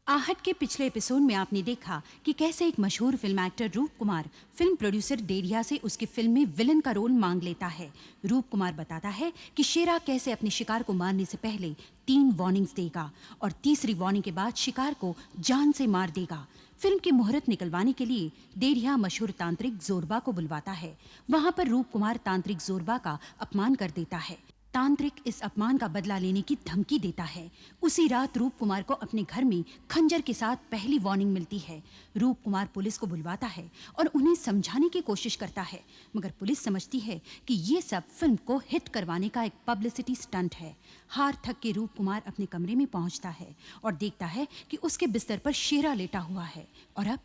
आहट के पिछले एपिसोड में आपने देखा कि कैसे एक मशहूर फिल्म एक्टर रूप कुमार फिल्म प्रोड्यूसर डेढ़िया से उसकी फिल्म में विलन का रोल मांग लेता है। रूप कुमार बताता है कि शेरा कैसे अपने शिकार को मारने से पहले 3 वार्निंग्स देगा और तीसरी वार्निंग के बाद शिकार को जान से मार देगा। फिल्म की मुहूर्त निकलवाने के लिए डेढ़िया मशहूर तांत्रिक जोरबा को बुलवाता है। वहां पर रूप कुमार तांत्रिक जोरबा का अपमान कर देता है। तांत्रिक इस अपमान का बदला लेने की धमकी देता है। उसी रात रूप कुमार को अपने घर में खंजर के साथ पहली वार्निंग मिलती है। रूप कुमार पुलिस को बुलवाता है और उन्हें समझाने की कोशिश करता है, मगर पुलिस समझती है कि ये सब फिल्म को हिट करवाने का एक पब्लिसिटी स्टंट है। हार थक के रूप कुमार अपने कमरे में पहुंचता है और देखता है कि उसके बिस्तर पर शेरा लेटा हुआ है। और अब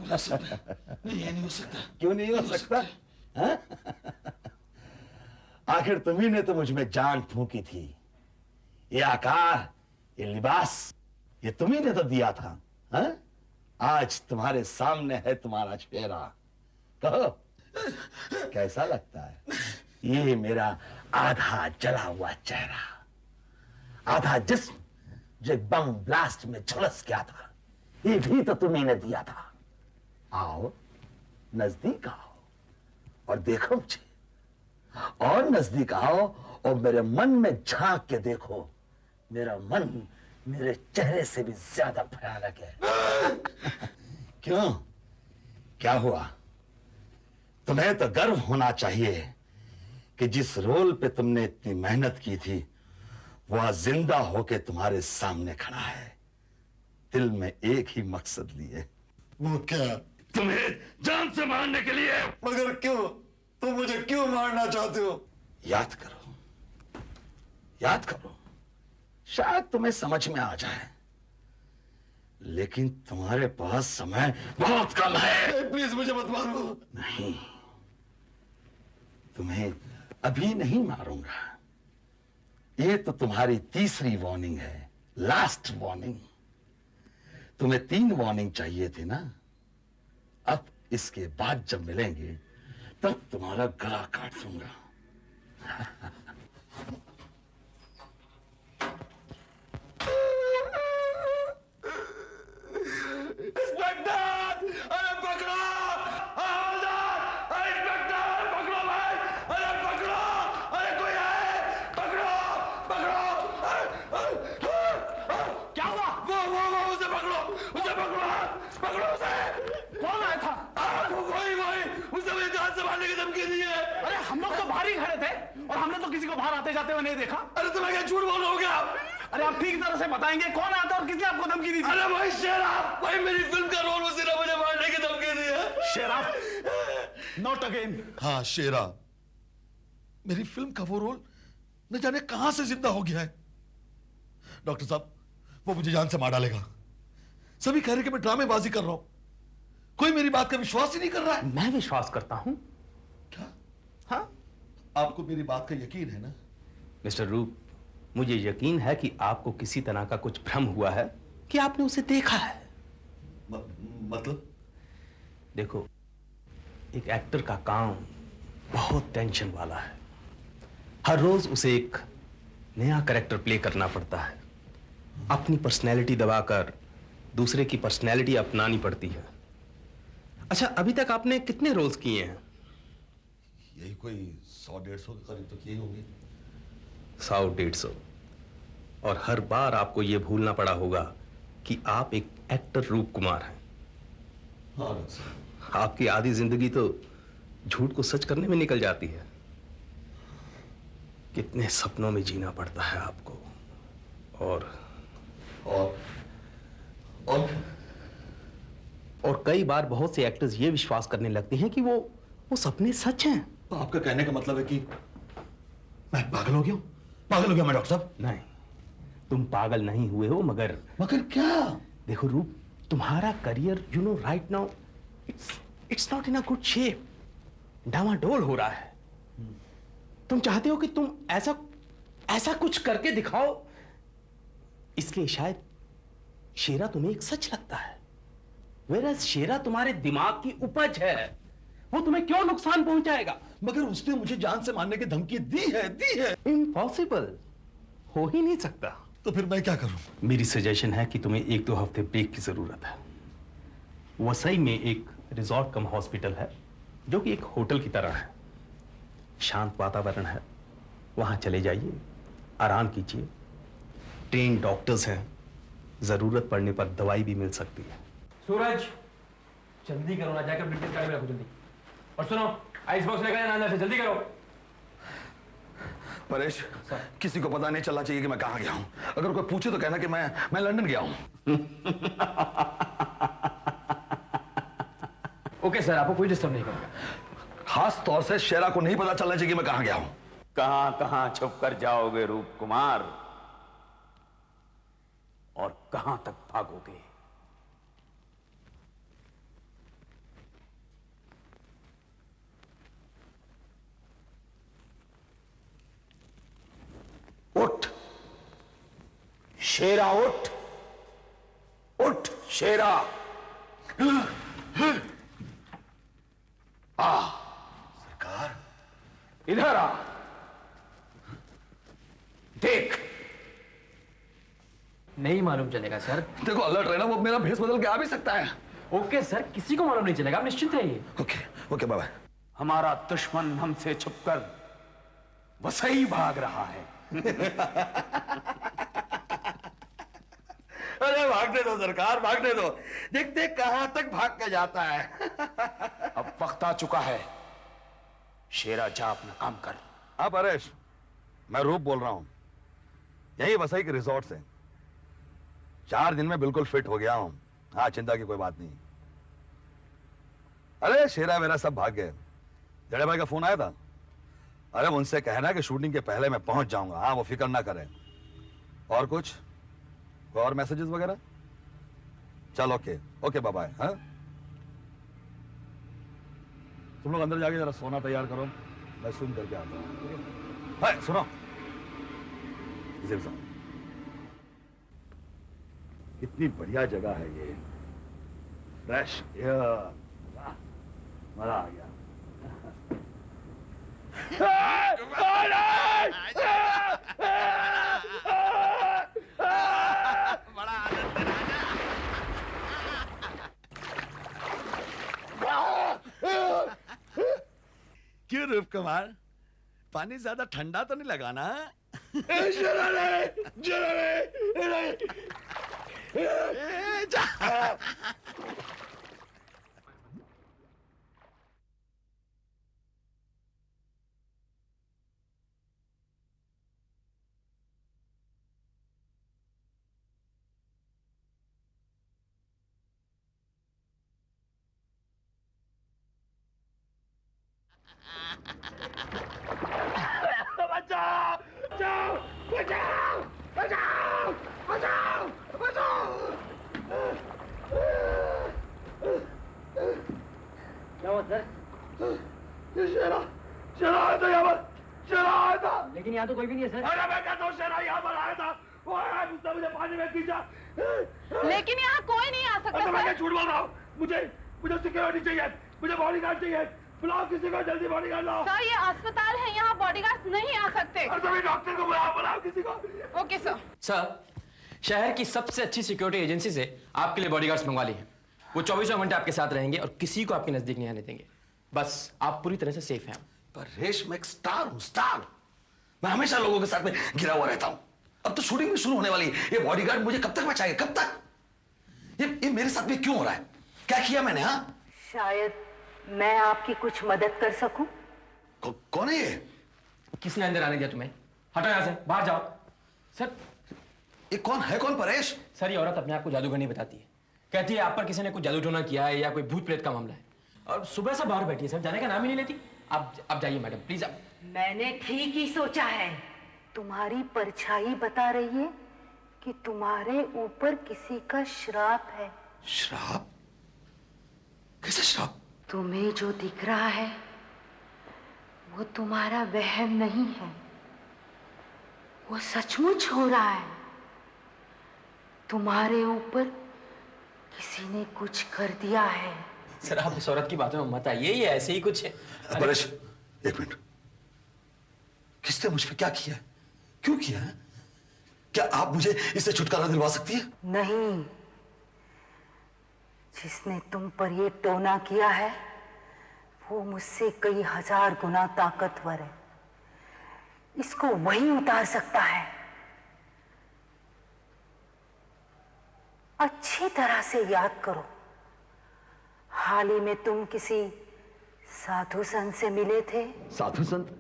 बुला सकता नहीं, ये नहीं हो सकता। क्यों नहीं हो सकता? हाँ? आखिर तुम्ही ने तो मुझ में जान फूंकी थी। ये आकार, ये लिबास, ये तुम्ही ने तो दिया था। हाँ? आज तुम्हारे सामने है तुम्हारा चेहरा। कहो कैसा लगता है? ये मेरा आधा जला हुआ चेहरा, आधा जिस्म जो एक बम ब्लास्ट में झुलस गया था, ये भी तो तुम्ही ने दिया था। आओ नजदीक आओ और देखो मुझे, और नजदीक आओ और मेरे मन में झांक के देखो। मेरा मन मेरे चेहरे से भी ज्यादा भयानक है। क्यों, क्या हुआ? तुम्हें तो गर्व होना चाहिए कि जिस रोल पे तुमने इतनी मेहनत की थी वह जिंदा होके तुम्हारे सामने खड़ा है, दिल में एक ही मकसद लिए। वो क्या? तुम्हें जान से मारने के लिए। मगर क्यों? तुम मुझे क्यों मारना चाहते हो? याद करो, याद करो, शायद तुम्हें समझ में आ जाए, लेकिन तुम्हारे पास समय बहुत कम है। प्लीज मुझे मत मारो। नहीं, तुम्हें अभी नहीं मारूंगा। ये तो तुम्हारी तीसरी वार्निंग है, लास्ट वार्निंग। तुम्हें 3 वार्निंग चाहिए थी ना? अब इसके बाद जब मिलेंगे तब तुम्हारा गला काट दूंगा। इंस्पेक्टर, अरे पकड़ो! हवलदार, अरे इंस्पेक्टर, पकड़ो भाई! अरे पकड़ो! अरे कोई है? पकड़ो! पकड़ो! क्या हुआ? वो उसे पकड़ो! उसे पकड़ो! पकड़ो उसे! कौन आया था? वही उसे मुझे जान से मारने की धमकी दी है। अरे हम लोग तो बाहर ही खड़े थे और हमने तो किसी को बाहर आते जाते हुए नहीं देखा। अरे तुम्हें क्या झूठ बोल रहे हो क्या? अरे आप ठीक तरह से बताएंगे कौन आया था और किसने आपको धमकी दी थी? अरे भाई शेरा, भाई मेरी फिल्म का रोल उसी ने मुझे मारने की धमकी दी है। शेरा, नॉट अगेन। हाँ शेरा, मेरी फिल्म का वो रोल न जाने कहां से जिंदा हो गया है। डॉक्टर साहब, वो मुझे जान से मार डालेगा। सभी कह रहे कि मैं ड्रामेबाजी कर रहा हूं। कोई मेरी बात का विश्वास ही नहीं कर रहा है। मैं विश्वास करता हूं। क्या? हाँ आपको मेरी बात का यकीन है ना? मिस्टर रूप, मुझे यकीन है कि आपको किसी तरह का कुछ भ्रम हुआ है कि आपने उसे देखा है। मतलब? देखो, एक एक्टर का काम बहुत टेंशन वाला है। हर रोज उसे एक नया कैरेक्टर प्ले करना पड़ता है। अपनी पर्सनैलिटी दबाकर दूसरे की पर्सनैलिटी अपनानी पड़ती है। अच्छा, अभी तक आपने कितने रोल्स किए हैं? यही कोई 100-150 के करीब तो किए होंगे। 100-150। और हर बार आपको यह भूलना पड़ा होगा कि आप एक एक्टर रूप कुमार हैं। हाँ डॉक्टर साहब। आपकी आधी जिंदगी तो झूठ को सच करने में निकल जाती है। कितने सपनों में जीना पड़ता है आपको। और और और और कई बार बहुत से एक्टर्स ये विश्वास करने लगते हैं कि वो सपने सच हैं। तो आपका कहने का मतलब है कि मैं पागल हो गया हूं? पागल हो गया मैं डॉक्टर साहब? नहीं, तुम पागल नहीं हुए हो, मगर क्या? देखो रूप, तुम्हारा career right now it's not in a good shape. डामाडोल हो रहा है। तुम चाहते हो कि तुम ऐसा कुछ करके दिखाओ, इसलिए शायद शेरा तुम्हें एक सच लगता है। वेरएज़ शेरा तुम्हारे दिमाग की उपज है। वो तुम्हें क्यों नुकसान पहुंचाएगा? मगर उसने मुझे जान से मारने की धमकी दी है। इम्पॉसिबल, हो ही नहीं सकता। तो फिर मैं क्या करूं? मेरी सजेशन है कि तुम्हें 1-2 हफ्ते ब्रेक की जरूरत है। वसई में एक रिजॉर्ट कम हॉस्पिटल है जो कि एक होटल की तरह है। शांत वातावरण है, वहां चले जाइए, आराम कीजिए। ट्रेन डॉक्टर्स हैं, जरूरत पड़ने पर दवाई भी मिल सकती है। सूरज, जल्दी करो ना, जाकर ब्रिटिश गाड़ी में रखो जल्दी। और सुनो, आइस बॉक्स लेकर आना अंदर से, जल्दी करो। परेश, किसी को पता नहीं चलना चाहिए कि मैं कहां गया हूं। अगर कोई पूछे तो कहना कि मैं लंदन गया हूं। ओके सर, आपको कोई डिस्टर्ब नहीं करेगा। खास तौर से शेरा को नहीं पता चलना चाहिए कि मैं कहां गया हूं। कहां कहां छुप कर जाओगे रूप कुमार, और कहां तक भागोगे? उठ शेरा, उठ उठ शेरा। सरकार, इधर आ, देख। नहीं मालूम चलेगा सर। देखो अलर्ट रहना, वो मेरा भेस बदल के आ भी सकता है। ओके सर, किसी को मालूम नहीं चलेगा, आप निश्चिंत रहिए। Okay bye. हमारा दुश्मन हमसे छुपकर वसई भाग रहा है। अरे भागने दो सरकार, भागने दो। देखते कहां तक भाग के जाता है। अब वक्त आ चुका है, शेरा जा अपना काम कर। हाँ परेश, मैं रूप बोल रहा हूं, यही वसई के रिजॉर्ट से। 4 दिन में बिल्कुल फिट हो गया हूं। हाँ, चिंता की कोई बात नहीं। अरे शेरा मेरा सब भाग गए। जड़े भाई का फोन आया था। अरे उनसे कहना कि शूटिंग के पहले मैं पहुंच जाऊंगा। हाँ, वो फिक्र ना करें। और कुछ और मैसेजेस वगैरह? चलो ओके बाय बाय। हाँ, तुम लोग अंदर जाके जरा सोना तैयार करो, मैं सुन करके आता हूँ। हाय सुनो, इसे भी सुनो। कितनी बढ़िया जगह है ये, फ्रेश एयर, मजा आ गया। बड़ा आनंद है राजा। क्यों रूप कुमार, पानी ज्यादा ठंडा तो नहीं लगा ना? क्या हुआ सर? ये शेरा, शेरा आया था यहाँ पर। शेरा आया था। लेकिन यहाँ तो कोई भी नहीं है सर। अरे मैं कहता हूँ शेरा यहाँ पर आया था, वो आया, उसने मुझे पानी में खींचा। लेकिन यहाँ कोई नहीं आ सकता अरे मैं सर। क्या झूठ बोल रहा हूँ, मुझे सिक्योरिटी चाहिए, मुझे बॉडीगार्ड चाहिए, बुलाओ किसी को, जल्दी बॉडीगार्ड लाओ। सर ये अस्पताल है, यहाँ बॉडीगार्ड नहीं आ सकते। और सभी डॉक्टर को बुलाओ किसी को। Okay sir. सर, शहर की सबसे अच्छी सिक्योरिटी एजेंसी से आपके लिए बॉडीगार्ड्स मंगवा लिए हैं। वो 24 घंटे आपके साथ रहेंगे और किसी को आपके नजदीक नहीं आने देंगे। बस आप पूरी तरह से सेफ हैं। परेश, मैं एक स्टार हूँ, स्टार। मैं हमेशा लोगों के साथ में घिरा हुआ रहता हूँ। अब तो शूटिंग भी शुरू होने वाली है। ये बॉडीगार्ड मुझे कब तक बचाएगा, कब तक? ये मेरे साथ में क्यों हो रहा है? क्या किया मैंने? हाँ, शायद मैं आपकी कुछ मदद कर सकूं। कौन है ये? किसने अंदर आने दिया तुम्हें? हटो यहाँ से, बाहर जाओ। सर, ये कौन है? कौन परेश? सर ये औरत अपने आप को जादूगरनी बताती है। कहती है आप पर किसी ने कुछ जादू टोना किया है या कोई भूत प्रेत का मामला है। और सुबह से बाहर बैठी है सर, जाने का नाम ही नहीं लेती। आप जाइए मैडम, प्लीज। आप मैंने ठीक ही सोचा है। तुम्हारी परछाई बता रही है कि तुम्हारे ऊपर किसी का श्राप है। श्राप? कैसा श्राप? तुम्हें जो दिख रहा है वो तुम्हारा वहम नहीं है, वो सचमुच हो रहा है। तुम्हारे ऊपर किसी ने कुछ कर दिया है। सर आप इस औरत की बातों में मत आइए, ये ऐसे ही कुछ है। परेश, एक मिनट। किसने मुझ पे क्या किया है? क्यों किया है? क्या आप मुझे इससे छुटकारा दिलवा सकती है? नहीं, जिसने तुम पर ये टोना किया है वो मुझसे कई हजार गुना ताकतवर है। इसको वही उतार सकता है। अच्छी तरह से याद करो, हाल ही में तुम किसी साधु संत से मिले थे। साधु संत?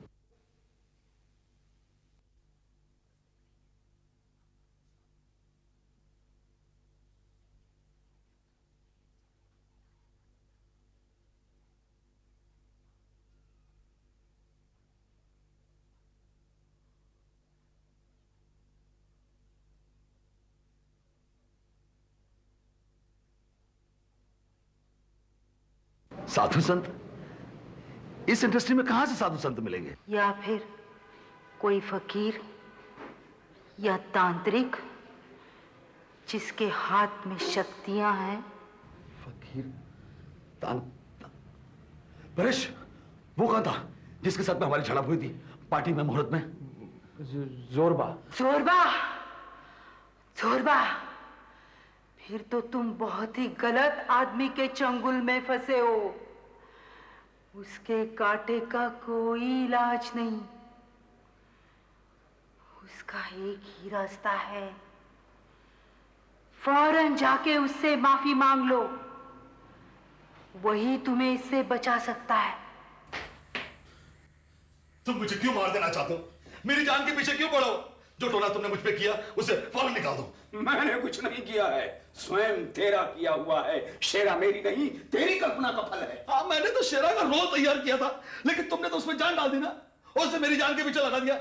साधु संत? इस इंडस्ट्री में कहां से साधु संत मिलेंगे? या फिर कोई फकीर या तांत्रिक जिसके हाथ में शक्तियां हैं। फकीर, परेश, वो कौन था जिसके साथ में हमारी झड़प हुई थी पार्टी में, मुहूर्त में? जोरबा। जोरबा, जोरबा, फिर तो तुम बहुत ही गलत आदमी के चंगुल में फंसे हो। उसके कांटे का कोई इलाज नहीं। उसका एक ही रास्ता है, फौरन जाके उससे माफी मांग लो। वही तुम्हें इससे बचा सकता है। तुम मुझे क्यों मार देना चाहते हो? मेरी जान के पीछे क्यों पड़ो? जो टोना तुमने मुझ पे किया उसे फौरन निकाल दो। मैंने कुछ नहीं किया है, स्वयं तेरा किया हुआ है। शेरा मेरी नहीं, तेरी कल्पना का फल है। हाँ, मैंने तो शेरा का रोल तैयार किया था, लेकिन तुमने तो उसमें जान डाल दी ना, और उसे मेरी जान के पीछे लगा दिया।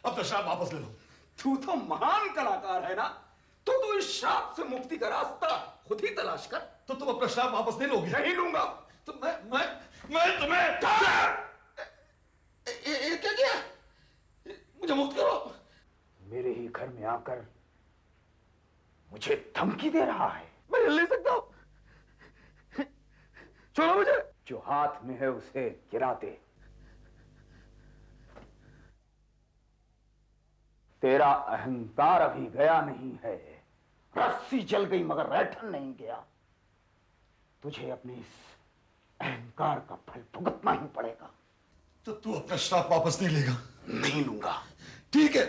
अब तो श्राप वापस ले लो। तू तो महान कलाकार है ना, तो इस श्राप से मुक्ति का रास्ता खुद ही तलाश कर। तो तुम अपना श्राप वापस नहीं लोगे? नहीं लूंगा। तो मैं तुम्हें ये क्या किया? मुझे मुक्त करो। मेरे ही घर में आकर मुझे धमकी दे रहा है। मैं हिल नहीं सकता हूं। छोड़ो मुझे। जो हाथ में है उसे गिरा दे। तेरा अहंकार अभी गया नहीं है। रस्सी जल गई मगर रहठन नहीं गया। तुझे अपने इस अहंकार का फल भुगतना ही पड़ेगा। तो तू अपना श्राप वापस नहीं लेगा? नहीं लूंगा। ठीक है,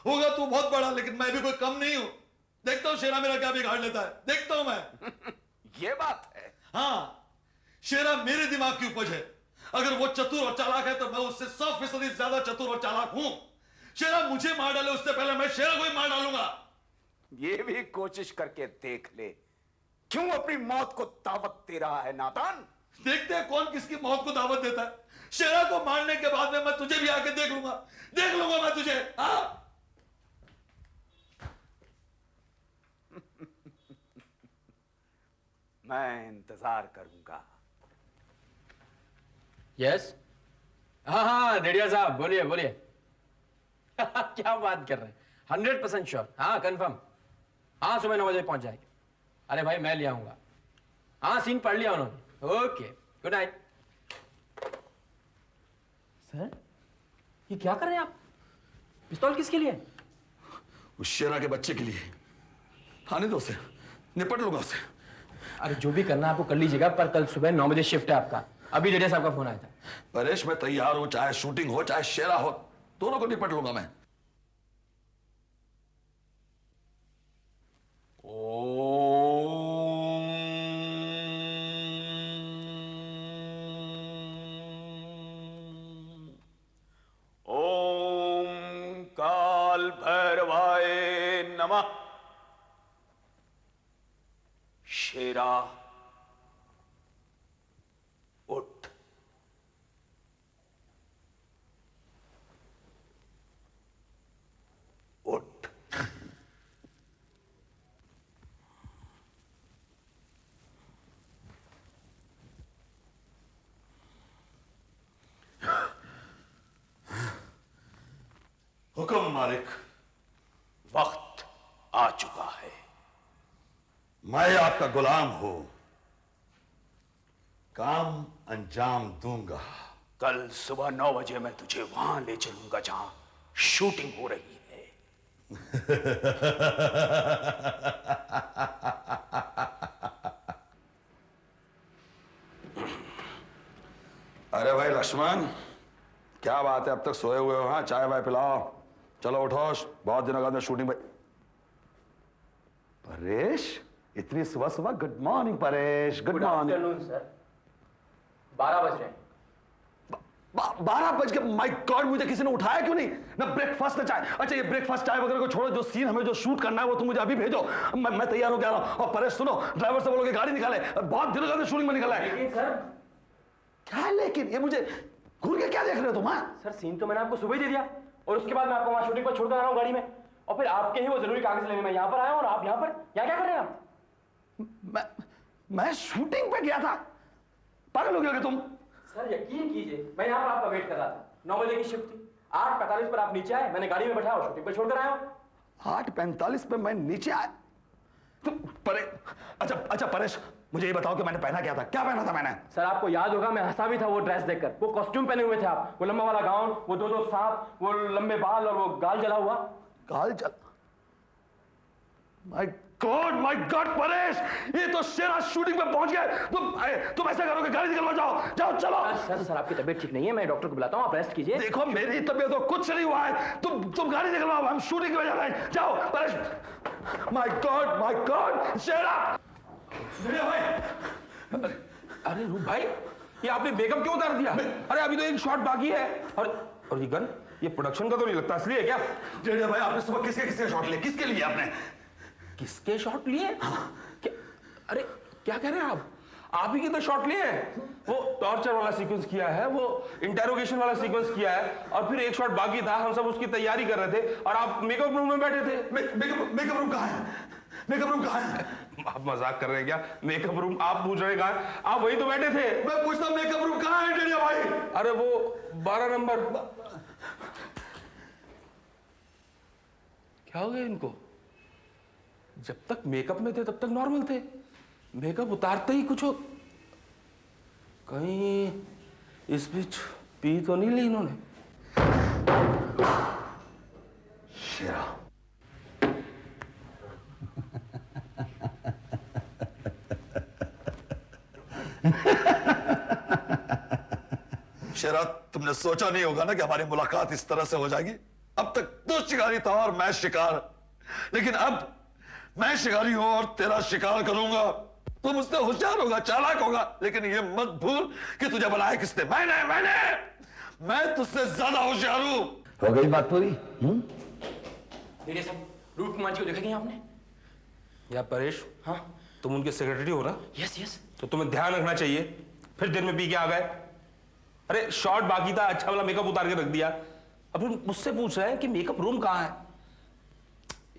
होगा तू बहुत बड़ा, लेकिन मैं भी कोई कम नहीं हूं। देखता हूं शेरा मेरा क्या बिगाड़ लेता है, देखता हूं मैं। ये बात है। हाँ, शेरा मेरे दिमाग की उपज है। अगर वो चतुर और चालाक है तो मैं उससे 100% ज्यादा चतुर और चालाक हूं। शेरा मुझे मार डाले उससे पहले मैं शेरा को ही मार डालूंगा। ये भी कोशिश करके देख ले। क्यों अपनी मौत को दावत दे रहा है नादान? देखते हैं कौन किसकी मौत को दावत देता है। शेरा को मारने के बाद में मैं तुझे भी आके देख लूंगा मैं तुझे। हाँ, मैं इंतजार करूंगा। यस, हाँ हाँ डेढ़िया साहब बोलिए बोलिए। क्या बात कर रहे हैं? 100% श्योर। हाँ कंफर्म। हाँ सुबह 9 बजे पहुंच जाएगी। अरे भाई मैं ले आऊंगा। हाँ सीन पढ़ लिया उन्होंने। Okay good night. सर ये क्या कर रहे हैं आप? पिस्तौल किसके लिए? उस शेरा के बच्चे के लिए। आने दो उसे, निपट लूंगा उसे। अरे जो भी करना है आपको कर लीजिएगा, पर कल सुबह 9 बजे शिफ्ट है आपका। अभी डेढ़िया साहब का फोन आया था। परेश मैं तैयार हूं, चाहे शूटिंग हो चाहे शेरा हो, दोनों को निपट लूंगा मैं। ओम काल भैरवाय नमः। शेरा उठ। उठ। हुक्म मालिक। वक्त आ चुका है। मैं आपका गुलाम हूं, काम अंजाम दूंगा। कल सुबह 9 बजे मैं तुझे वहां ले चलूंगा जहां शूटिंग हो रही है। अरे भाई लक्ष्मण, क्या बात है, अब तक सोए हुए हो? हाँ चाय वाय पिलाओ, चलो उठो, बहुत दिनों बाद में शूटिंग में। परेश इतनी सुबह सुबह? Good morning Paresh, good morning. Sir 12 बज रहे हैं। 12 बज के? माय गॉड, मुझे किसी ने उठाया क्यों नहीं? ना ब्रेकफास्ट ना चाय। अच्छा ये ब्रेकफास्ट चाय वगैरह को छोड़ो, जो सीन हमें जो शूट करना है वो तुम मुझे अभी भेजो। मैं तैयार होकर आ रहा हूं। और परेश सुनो, ड्राइवर से बोलो कि गाड़ी निकाले, बहुत दिनों बाद शूटिंग में निकला है। लेकिन सर। क्या लेकिन? ये मुझे घूर के क्या देख रहे हो तुम? हाँ सर सीन तो मैंने आपको सुबह ही दे दिया, और उसके बाद मैं आपको वहां शूटिंग पर छोड़कर आ रहा हूँ गाड़ी में, और फिर आपके ही वो जरूरी कागज लेने मैं यहाँ पर आया हूँ, और आप यहाँ क्या कर रहे हैं आप? मैं शूटिंग पे गया था? पागल हो गया क्या तुम? सर यकीन कीजिए मैं यहाँ पर आपका वेट कर रहा था। 9 बजे की शिफ्ट थी, 8:45 पर आप नीचे आए, मैंने गाड़ी में बैठा और शूटिंग पर छोड़कर आया हूँ। 8:45 पे मैं नीचे आया? तो अच्छा परेश, मुझे ये बताओ कि मैंने पहना क्या था? क्या पहना था मैंने? सर आपको याद होगा मैं हंसा भी था वो ड्रेस देखकर। वो कॉस्ट्यूम पहने हुए थे आप, वो लंबा वाला गाउन, वो दो सांप, वो लंबे बाल और वो गाल जला हुआ। गाल जल? माय गॉड परेश, ये तो शेरा शूटिंग पे पहुंच गए। तुम ऐसा करो कि गाड़ी निकलवा, जाओ चलो। सर आपकी तबीयत ठीक नहीं है, मैं डॉक्टर को बुलाता हूँ, आप रेस्ट कीजिए। देखो मेरी तबीयत तो कुछ नहीं हुआ है, तुम गाड़ी निकलवाओ, हम शूटिंग पे जा रहे हैं। जाओ परेश। माय गॉड शेरा। अरे रूप भाई, ये आपने मेकअप क्यों उतार दिया? अरे अभी तो एक शॉट बाकी है। और ये गन, ये प्रोडक्शन का तो नहीं लगता, असली है क्या? डेढ़िया भाई, आपने सुबह किसके शॉट लिए? किसके लिए आपने? किसके शॉट लिए? क्या? अरे क्या कह रहे हैं आप ही के तो शॉट लिए हैं। वो टॉर्चर वाला सीक्वेंस किया है, वो इंटेरोगेशन वाला सीक्वेंस किया है, और फिर एक शॉट बाकी था, हम सब उसकी तैयारी कर रहे थे, और आप मेकअप रूम में बैठे थे। मेकअप रूम कहाँ है? मेकअप रूम कहाँ है? आप मजाक कर रहे हैं क्या? मेकअप रूम आप पूछ रहे हैं कहाँ है? आप वही तो बैठे थे। मैं पूछता हूँ मेकअप रूम कहाँ है डेढ़िया भाई? अरे वो 12 नंबर। क्या हो गया इनको? जब तक मेकअप में थे तब तक नॉर्मल थे, मेकअप उतारते ही कुछ हो। कहीं इस बीच पी तो नहीं ली इन्होंने? शेरा, शेरा, तुमने सोचा नहीं होगा ना कि हमारी मुलाकात इस तरह से हो जाएगी। अब तक तो शिकारी था और मैं शिकार, लेकिन अब मैं शिकारी हूं और तेरा शिकार करूंगा। तू मुझसे होशियार होगा, चालाक होगा, लेकिन ये मत भूल कि तुझे बनाया किसने? मैं तुझसे ज्यादा होशियार हूं। हो गई बात पूरी? डेढ़िया साहब, रूप कुमार जी को देखा क्या आपने? या परेश, हाँ तुम उनके सेक्रेटरी हो ना? यस। तो तुम्हें ध्यान रखना चाहिए, फिर दिन में पी के आ गए। अरे शॉट बाकी था, अच्छा वाला मेकअप उतार के रख दिया, अब फिर मुझसे पूछ रहे हैं कि मेकअप रूम कहाँ है।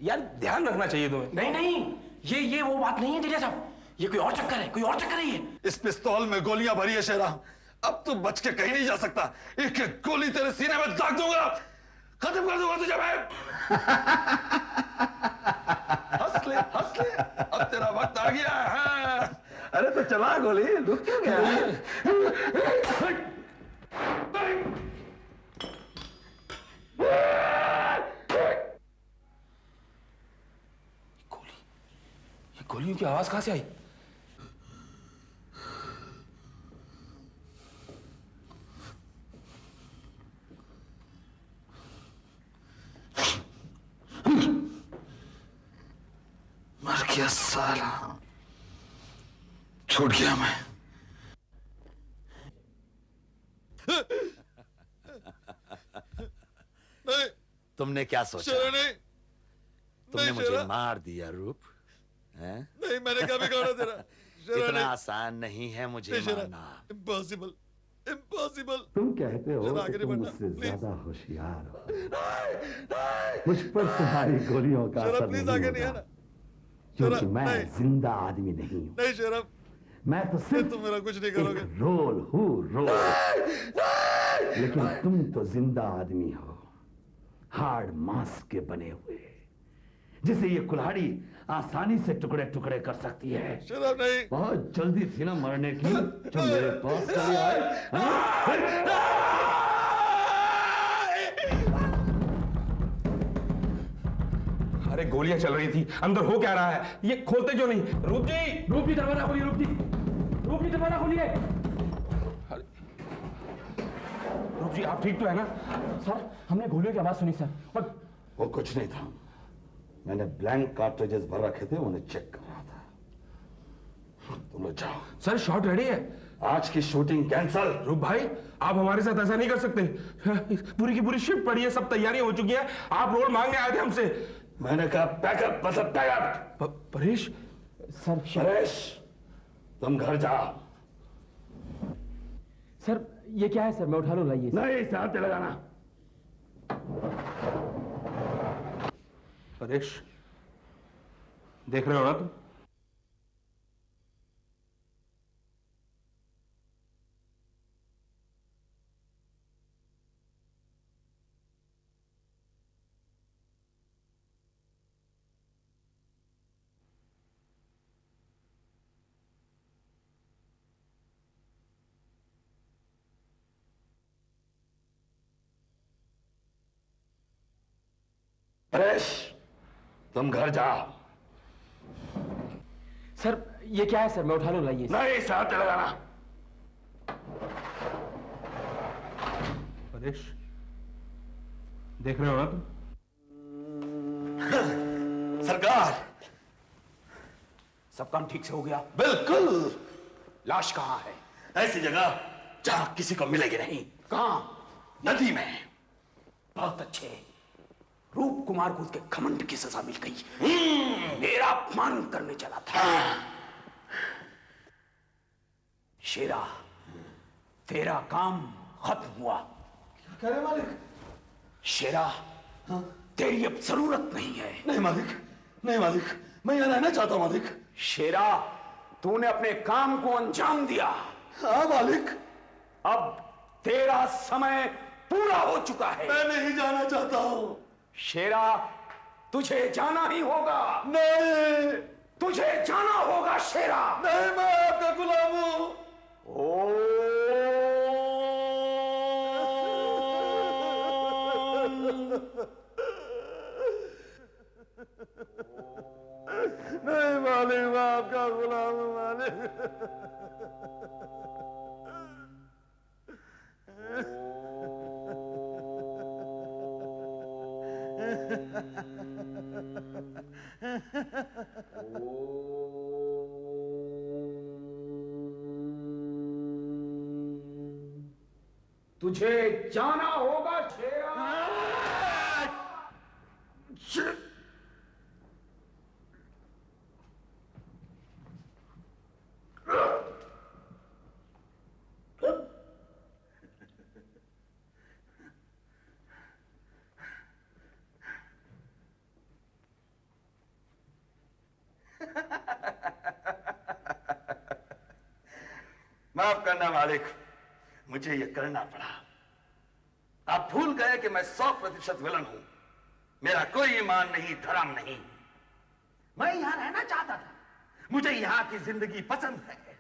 यार ध्यान रखना चाहिए तुम्हें। नहीं, ये वो बात नहीं है डेढ़िया साहब, ये कोई और चक्कर है ये। इस पिस्तौल में गोलियां भरी है शेरा, अब तू बच के कहीं नहीं जा सकता। एक एक गोली तेरे सीने में दाग दूंगा, खत्म कर दूंगा तुझे मैं। हंस ले, हंस ले, अब तेरा वक्त आ गया है। अरे तो चला गोली, रुक क्यों गया? ये गोलियों की आवाज कहां से आई? मर गया साला, छूट गया मैं। नहीं, तुमने क्या सोचा? शेरा नहीं, तुमने नहीं मुझे शेरा, मार दिया रूप, हैं? नहीं मैंने क्या बिगाड़ा तेरा? शेरा इतना नहीं, आसान नहीं है मुझे नहीं शेरा, मारना। Impossible, impossible. तुम कहते हो शेरा आगे कि नहीं तुम बढ़ना, मुझसे प्लीज। ज्यादा होशियार हो। मुझ पर तुम्हारी गोलियों का शेरा असर प्लीज नहीं आगे नहीं होगा, आना। क्योंकि शेरा, मैं नहीं। जिंदा आदमी नहीं हूँ। नहीं शेरा, मैं तो सिर्फ तुम मेरा कुछ नहीं करोगे। एक रोल हूँ, रोल। लेकिन तुम तो जिंदा आदमी हो, हार्ड मांस के बने हुए, जिसे ये कुल्हाड़ी आसानी से टुकड़े टुकड़े कर सकती है। शेरा नहीं, बहुत जल्दी थी ना मरने की, जो मेरे पास चले आए, हाँ? अरे गोलियां चल रही थी, अंदर हो क्या रहा है? ये खोलते क्यों नहीं? रूप जी दरवाजा खोलिए, रूप जी दरवाजा खोलिए। अरे, रूप जी आप ठीक तो है ना? सर हमने गोलियों की आवाज सुनी सर। और वो कुछ नहीं था, मैंने ब्लैंक कार्ट्रिजेस भर रखे थे, उन्हें चेक कर रहा था। तुम लोग जाओ, सर शॉट रेडी है। आज की शूटिंग कैंसल। रूप भाई आप हमारे साथ ऐसा नहीं कर सकते। पूरी की पूरी शिफ्ट पड़ी है, सब तैयारियां हो चुकी हैं, आप रोल मांगने आए थे हमसे। मैंने कहा पैकअप, मतलब पैकअप। परेश सर। परेश, तुम घर जाओ। सर ये क्या है सर? मैं उठा लूं, लाइए। नहीं, इसे हाथ लगाना। परेश देख रहे हो ना तुम? परेश, तुम घर जाओ। सर ये क्या है सर? मैं उठा लूं, लाइए। नहीं, इसे हाथ लगाना। परेश देख रहे हो ना तुम? सरकार, सब काम ठीक से हो गया? बिल्कुल। लाश कहाँ है? ऐसी जगह जहां किसी को मिलेगी नहीं। कहाँ? नदी में। बहुत अच्छे। रूप कुमार को उसके घमंड की सजा मिल गई। मेरा अपमान करने चला था। शेरा, तेरा काम खत्म हुआ। क्या कह रहे मालिक? शेरा, तेरी अब जरूरत नहीं है। नहीं मालिक, नहीं मालिक, मैं यहाँ रहना चाहता हूँ मालिक। शेरा, तूने अपने काम को अंजाम दिया। हाँ मालिक। अब तेरा समय पूरा हो चुका है। मैं नहीं जाना चाहता हूँ। शेरा, तुझे जाना ही होगा। नहीं, तुझे जाना होगा शेरा। नहीं, मैं आपका गुलाम हूँ। नहीं मालिक, मैं आपका गुलाम हूँ मालिक। तुझे जाना होगा शेरा। माफ करना मालिक, मुझे यह करना पड़ा। आप भूल गए कि मैं 100% विलन हूं। मेरा कोई ईमान नहीं, धर्म नहीं। मैं यहां रहना चाहता था। मुझे यहां की जिंदगी पसंद है।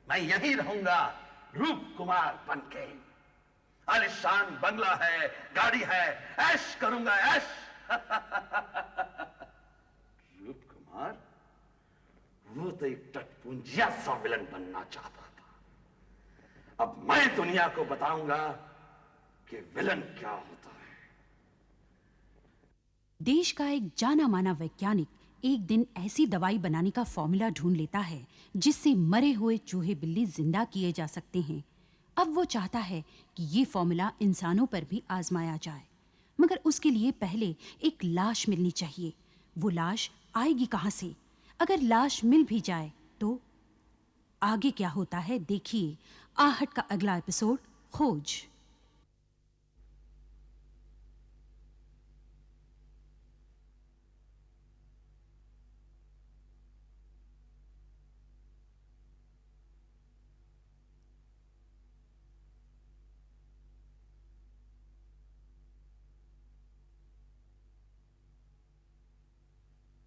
मैं यहीं रहूंगा रूप कुमार बनके। आलिशान बंगला है, गाड़ी है, ऐश करूंगा ऐश। रूप कुमार वो तो एक टटपुंजिया सा विलन बनना चाहता था। अब मैं दुनिया को बताऊंगा कि विलन क्या होता है। देश का एक जाना माना वैज्ञानिक एक दिन ऐसी दवाई बनाने का फॉर्मूला ढूंढ लेता है जिससे मरे हुए चूहे बिल्ली जिंदा किए जा सकते हैं। अब वो चाहता है कि ये फॉर्मूला इंसानों पर भी आजमाया जाए, मगर उसके लिए पहले एक लाश मिलनी चाहिए। वो लाश आएगी कहां से? अगर लाश मिल भी जाए तो आगे क्या होता है देखिए आहट का अगला एपिसोड खोज।